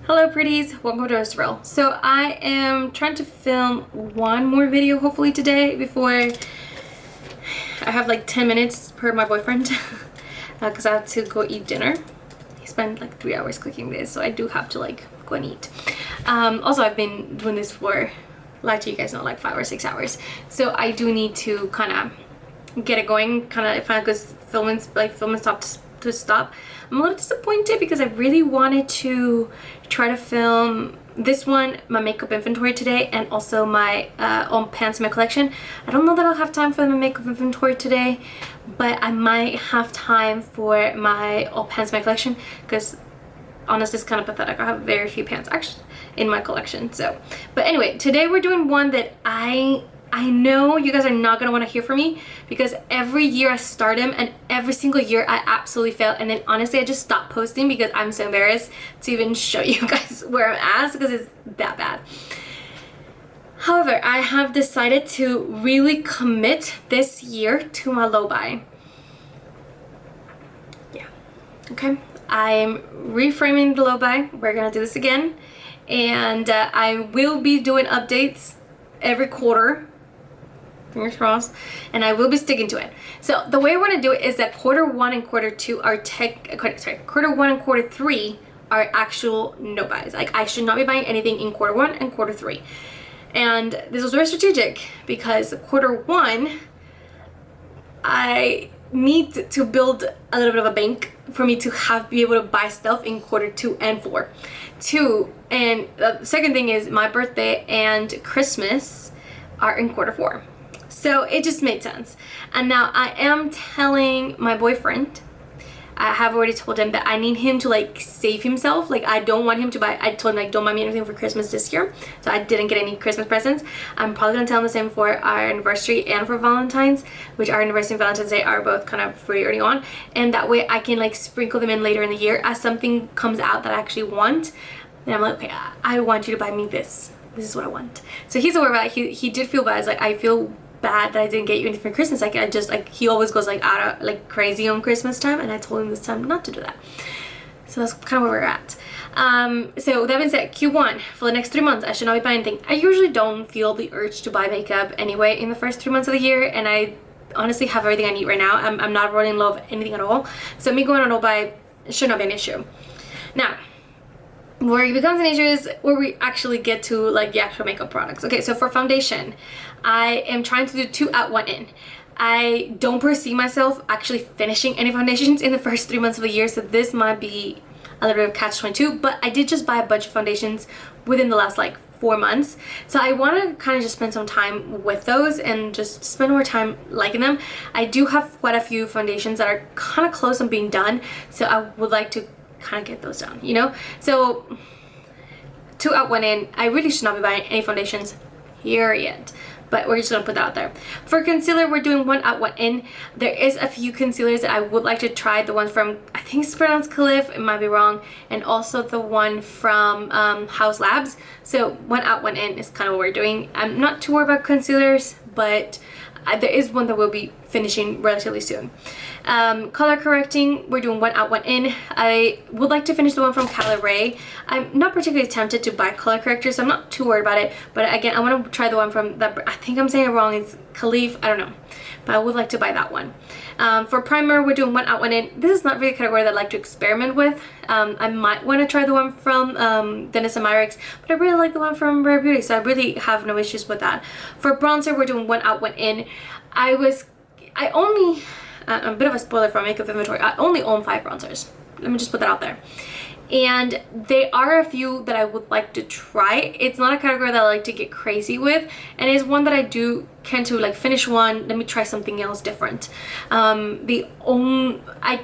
Hello pretties, welcome to Israel. So I am trying to film one more video hopefully today before I have like 10 minutes per my boyfriend because I have to go eat dinner. He spent like 3 hours cooking this, so I do have to like go and eat. Also I've been doing this for, like you guys know, like 5 or 6 hours, so I do need to kind of get it going, kind of if I because filming stopped to stop. I'm a little disappointed because I really wanted to try to film this one, my makeup inventory today, and also my own pants in my collection. I don't know that I'll have time for my makeup inventory today, but I might have time for my all pants in my collection because honestly it's kind of pathetic. I have very few pants actually in my collection. So, but anyway, today we're doing one that I know you guys are not going to want to hear from me because every year I start them and every single year I absolutely fail, and then honestly I just stop posting because I'm so embarrassed to even show you guys where I'm at because it's that bad. However, I have decided to really commit this year to my low buy. Yeah, okay. I'm reframing the low buy. We're going to do this again, and I will be doing updates every quarter. Fingers crossed, and I will be sticking to it. So the way we're gonna do it is that quarter one and quarter two are quarter one and quarter three are actual no buys. Like I should not be buying anything in quarter one and quarter three. And this was very strategic because quarter one, I need to build a little bit of a bank for me to be able to buy stuff in quarter two and four. And the second thing is my birthday and Christmas are in quarter four. So it just made sense. And now I am telling my boyfriend, I have already told him that I need him to like save himself. Like I don't want him to buy, I told him like don't buy me anything for Christmas this year. So I didn't get any Christmas presents. I'm probably gonna tell him the same for our anniversary and for Valentine's, which our anniversary and Valentine's Day are both kind of pretty early on. And that way I can like sprinkle them in later in the year as something comes out that I actually want. And I'm like, okay, I want you to buy me this. This is what I want. So he's aware about it. He did feel bad. It's like, I feel bad that I didn't get you anything for Christmas. Like I just like he always goes like out of like crazy on Christmas time, and I told him this time not to do that. So that's kind of where we're at. So that being said, Q1 for the next 3 months I should not be buying anything. I usually don't feel the urge to buy makeup anyway in the first 3 months of the year, and I honestly have everything I need right now. I'm not running low of anything at all, so me going on no buy should not be an issue. Now where it becomes an issue is where we actually get to like the actual makeup products. Okay, so for foundation, I am trying to do 2 out 1 in. I don't perceive myself actually finishing any foundations in the first 3 months of the year, so this might be a little bit of catch-22, but I did just buy a bunch of foundations within the last like 4 months, so I want to kind of just spend some time with those and just spend more time liking them. I do have quite a few foundations that are kind of close on being done, so I would like to kind of get those done, you know? So 2 out 1 in. I really should not be buying any foundations here yet, but we're just gonna put that out there. For concealer, we're doing 1 out 1 in. There is a few concealers that I would like to try. The one from, I think it's pronounced Cliff, it might be wrong, and also the one from House Labs. So 1 out 1 in is kind of what we're doing. I'm not too worried about concealers, but there is one that we'll be finishing relatively soon. Color correcting, we're doing 1 out 1 in. I would like to finish the one from Caliray. I'm not particularly tempted to buy color correctors, so I'm not too worried about it, but again I want to try the one from that, I think I'm saying it wrong, it's Khalif, I don't know, but I would like to buy that one. For primer, we're doing 1 out 1 in. This is not really a category that I like to experiment with. I might want to try the one from Dennis & Myricks, but I really like the one from Rare Beauty, so I really have no issues with that. For bronzer, we're doing 1 out 1 in. I only, a bit of a spoiler for my makeup inventory, I only own 5 bronzers. Let me just put that out there. And there are a few that I would like to try. It's not a category that I like to get crazy with, and it's one that I do tend to like finish one, let me try something else different. I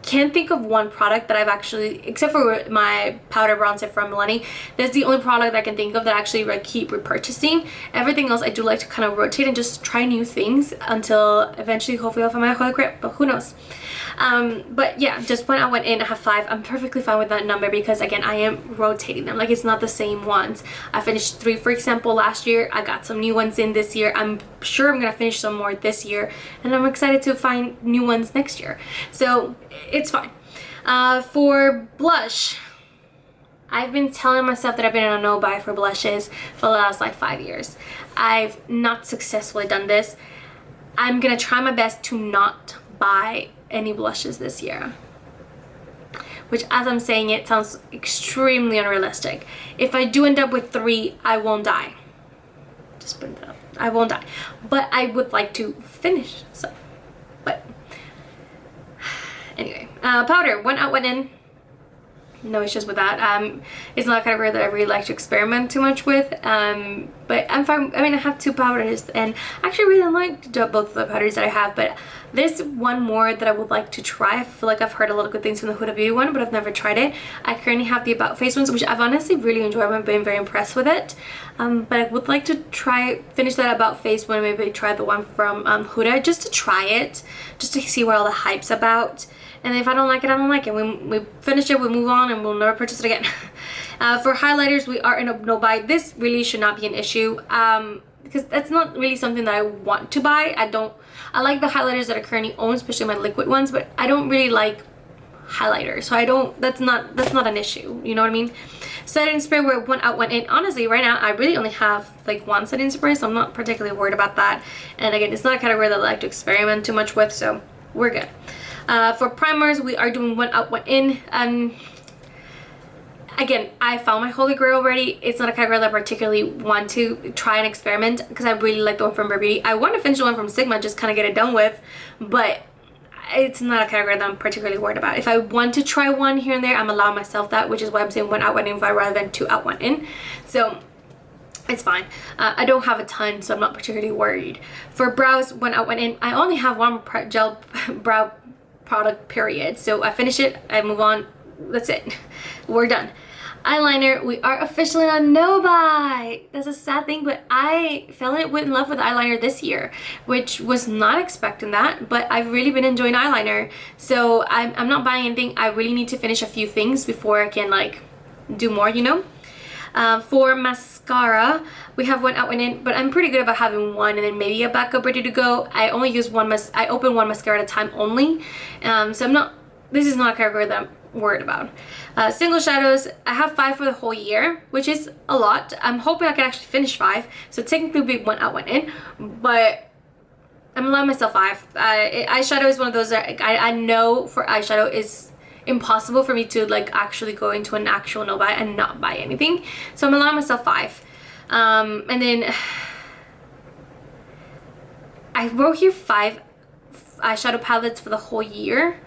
can't think of one product that I've actually, except for my powder bronzer from Milani, that's the only product I can think of that I actually like keep repurchasing. Everything else I do like to kind of rotate and just try new things until eventually hopefully I'll find my holy grail, but who knows. But yeah, just 1 out 1 in. I have 5. I'm perfectly fine with that number because again I am rotating them, like it's not the same ones. I finished 3 for example last year. I got some new ones in this year. I'm sure I'm gonna finish some more this year, and I'm excited to find new ones next year, so it's fine. For blush, I've been telling myself that I've been in a no buy for blushes for the last like 5 years. I've not successfully done this. I'm gonna try my best to not buy any blushes this year, which, as I'm saying it, sounds extremely unrealistic. If I do end up with 3, I won't die. Just put it up. I won't die. But I would like to finish some. But anyway, powder, 1 out, 1 in. No issues with that. It's not a category that I really like to experiment too much with. But I'm fine. I mean, I have 2 powders, and I actually really like both of the powders that I have. But there's one more that I would like to try. I feel like I've heard a lot of good things from the Huda Beauty one, but I've never tried it. I currently have the About Face ones, which I've honestly really enjoyed. I've been very impressed with it. But I would like to finish that About Face one, maybe try the one from Huda, just to try it, just to see what all the hype's about. And if I don't like it, I don't like it. We finish it, we move on, and we'll never purchase it again. For highlighters, we are in a no buy. This really should not be an issue, because that's not really something that I want to buy. I like the highlighters that I currently own, especially my liquid ones, but I don't really like highlighters, so that's not an issue, you know what I mean? Setting spray, we're 1 out, 1 in. Honestly, right now I really only have like 1 setting spray, so I'm not particularly worried about that. And again, it's not a category that I like to experiment too much with, so we're good. For primers, we are doing 1 out, 1 in. Again, I found my holy grail already. It's not a category that I particularly want to try and experiment, because I really like the one from Bare Beauty. I want to finish the one from Sigma, just kind of get it done with, but it's not a category that I'm particularly worried about. If I want to try one here and there, I'm allowing myself that, which is why I'm saying 1 out, 1 in rather than 2 out, 1 in. So it's fine. I don't have a ton, so I'm not particularly worried. For brows, 1 out, 1 in. I only have 1 gel brow product, period. So I finish it, I move on, that's it. We're done. Eyeliner, we are officially on a no buy. That's a sad thing, but I fell in love with eyeliner this year, which was not expecting that, but I've really been enjoying eyeliner. So I'm not buying anything. I really need to finish a few things before I can like do more, you know. For mascara, we have 1 out, 1 in, but I'm pretty good about having 1 and then maybe a backup ready to go. I only use I open 1 mascara at a time only, so this is not a category that I'm worried about. Single shadows, I have 5 for the whole year, which is a lot. I'm hoping I can actually finish 5, so technically it'll be 1 out, 1 in, but I'm allowing myself 5. Eyeshadow is one of those that I know for eyeshadow is impossible for me to like actually go into an actual no buy and not buy anything, so I'm allowing myself 5. And then I wrote here 5 eyeshadow palettes for the whole year.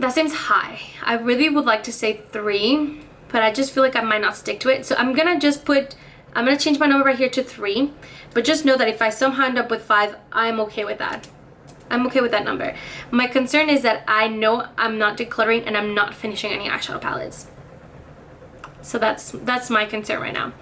That seems high. I really would like to say 3, but I just feel like I might not stick to it, so I'm gonna change my number right here to 3, but just know that if I somehow end up with 5, I'm okay with that. I'm okay with that number. My concern is that I know I'm not decluttering and I'm not finishing any eyeshadow palettes. So that's my concern right now.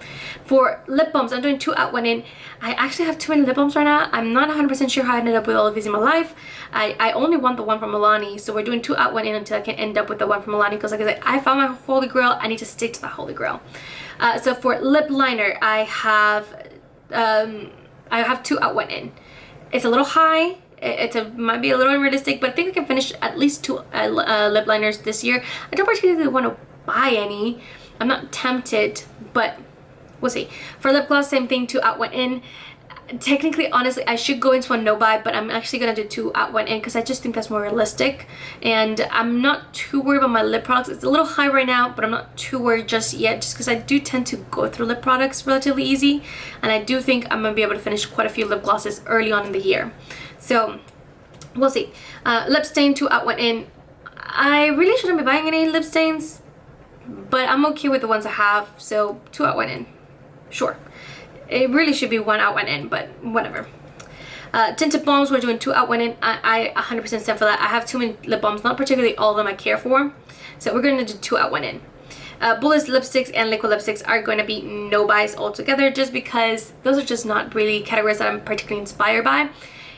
For lip balms, I'm doing 2 out, 1 in. I actually have too many lip balms right now. I'm not 100% sure how I ended up with all of these in my life. I only want the one from Milani, so we're doing 2 out, 1 in until I can end up with the one from Milani, because like I said, I found my holy grail. I need to stick to the holy grail. So for lip liner, I have 2 out, 1 in. It's a little high. Might be a little unrealistic, but I think I can finish at least 2 lip liners this year. I don't particularly want to buy any. I'm not tempted, but we'll see. For lip gloss, same thing, 2 out, 1 in. Technically, honestly, I should go into a no buy, but I'm actually gonna do 2 out, 1 in, because I just think that's more realistic. And I'm not too worried about my lip products. It's a little high right now, but I'm not too worried just yet, just because I do tend to go through lip products relatively easy, and I do think I'm gonna be able to finish quite a few lip glosses early on in the year. So we'll see. Lip stain, 2 out, 1 in. I really shouldn't be buying any lip stains, but I'm okay with the ones I have, so 2 out, 1 in. Sure. It really should be 1 out, 1 in, but whatever. Tinted balms, we're doing 2 out, 1 in. I 100% stand for that. I have too many lip balms, not particularly all of them I care for, so we're going to do 2 out, 1 in. Bullet lipsticks and liquid lipsticks are going to be no buys altogether, just because those are just not really categories that I'm particularly inspired by.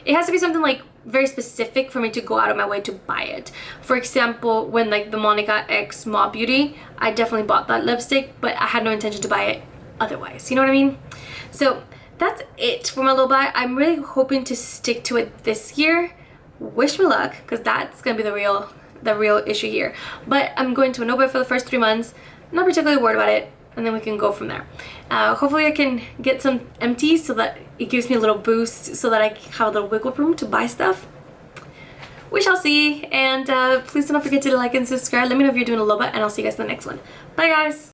It has to be something like very specific for me to go out of my way to buy it. For example, when like the Monica X Mauve Beauty, I definitely bought that lipstick, but I had no intention to buy it otherwise, you know what I mean? So that's it for my little buy. I'm really hoping to stick to it this year. Wish me luck, because that's gonna be the real the real issue here. But I'm going to a no bet for the first 3 months. Not particularly worried about it, and then we can go from there. Hopefully I can get some empties so that it gives me a little boost so that I have a little wiggle room to buy stuff. We shall see, and please don't forget to like and subscribe. Let me know if you're doing a loba, and I'll see you guys in the next one. Bye guys!